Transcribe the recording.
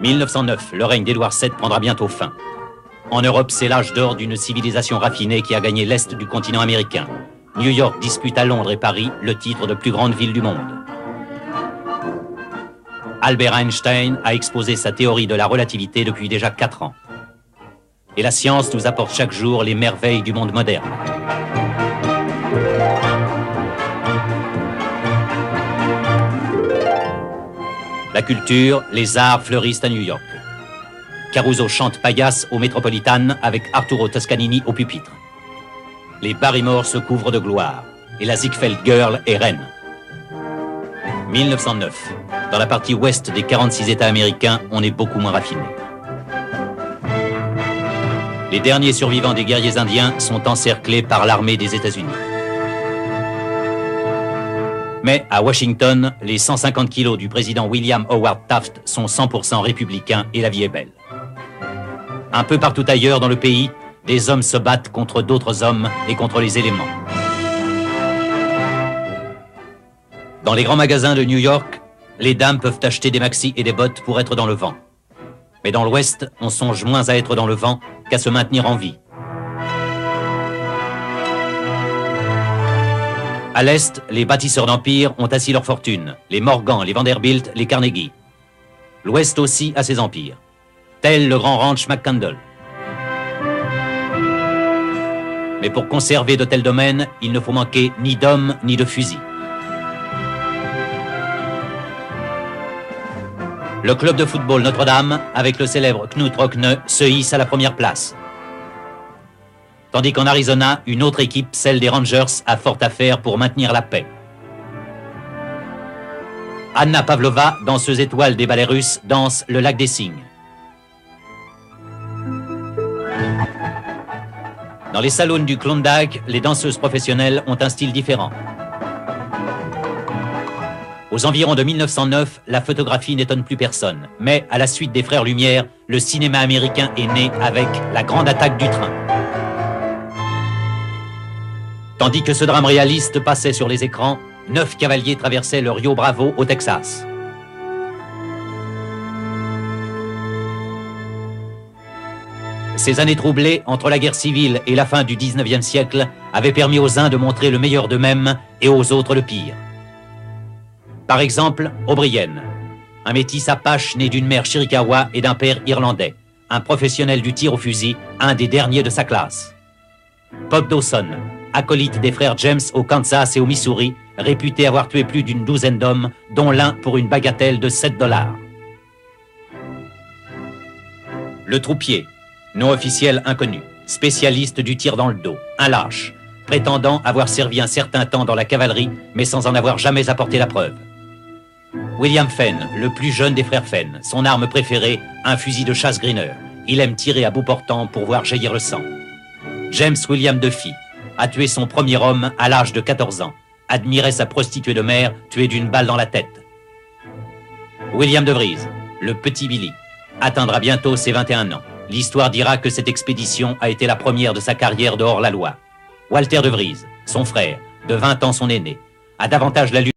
1909, le règne d'Édouard VII prendra bientôt fin. En Europe, c'est l'âge d'or d'une civilisation raffinée qui a gagné l'Est du continent américain. New York dispute à Londres et Paris le titre de plus grande ville du monde. Albert Einstein a exposé sa théorie de la relativité depuis déjà 4 ans. Et la science nous apporte chaque jour les merveilles du monde moderne. La culture, les arts fleurissent à New York. Caruso chante paillasse au Metropolitan avec Arturo Toscanini au pupitre. Les Barrymore se couvrent de gloire et la Ziegfeld Girl est reine. 1909. Dans la partie ouest des 46 États américains, on est beaucoup moins raffiné. Les derniers survivants des guerriers indiens sont encerclés par l'armée des États-Unis. Mais à Washington, les 150 kilos du président William Howard Taft sont 100% républicains et la vie est belle. Un peu partout ailleurs dans le pays, des hommes se battent contre d'autres hommes et contre les éléments. Dans les grands magasins de New York, les dames peuvent acheter des maxis et des bottes pour être dans le vent. Mais dans l'Ouest, on songe moins à être dans le vent qu'à se maintenir en vie. À l'Est, les bâtisseurs d'empires ont assis leur fortune, les Morgan, les Vanderbilt, les Carnegie. L'Ouest aussi a ses empires, tel le grand ranch McCandle. Mais pour conserver de tels domaines, il ne faut manquer ni d'hommes ni de fusils. Le club de football Notre-Dame, avec le célèbre Knut Rockne, se hisse à la première place. Tandis qu'en Arizona, une autre équipe, celle des Rangers, a fort à faire pour maintenir la paix. Anna Pavlova, danseuse étoile des ballets russes, danse le lac des cygnes. Dans les saloons du Klondike, les danseuses professionnelles ont un style différent. Aux environs de 1909, la photographie n'étonne plus personne. Mais à la suite des Frères Lumière, le cinéma américain est né avec La Grande Attaque du Train. Tandis que ce drame réaliste passait sur les écrans, 9 cavaliers traversaient le Rio Bravo au Texas. Ces années troublées entre la guerre civile et la fin du 19e siècle avaient permis aux uns de montrer le meilleur d'eux-mêmes et aux autres le pire. Par exemple, O'Brien, un métis apache né d'une mère chiricahua et d'un père irlandais, un professionnel du tir au fusil, un des derniers de sa classe. Pop Dawson, acolyte des frères James au Kansas et au Missouri, réputé avoir tué plus d'une douzaine d'hommes, dont l'un pour une bagatelle de $7. Le troupier, nom officiel inconnu, spécialiste du tir dans le dos, un lâche, prétendant avoir servi un certain temps dans la cavalerie, mais sans en avoir jamais apporté la preuve. William Fenn, le plus jeune des frères Fenn, son arme préférée, un fusil de chasse Greener. Il aime tirer à bout portant pour voir jaillir le sang. James William Duffy a tué son premier homme à l'âge de 14 ans, admirait sa prostituée de mer tuée d'une balle dans la tête. William de Vries, le petit Billy, atteindra bientôt ses 21 ans. L'histoire dira que cette expédition a été la première de sa carrière de hors-la-loi. Walter de Vries, son frère, de 20 ans son aîné, a davantage la lutte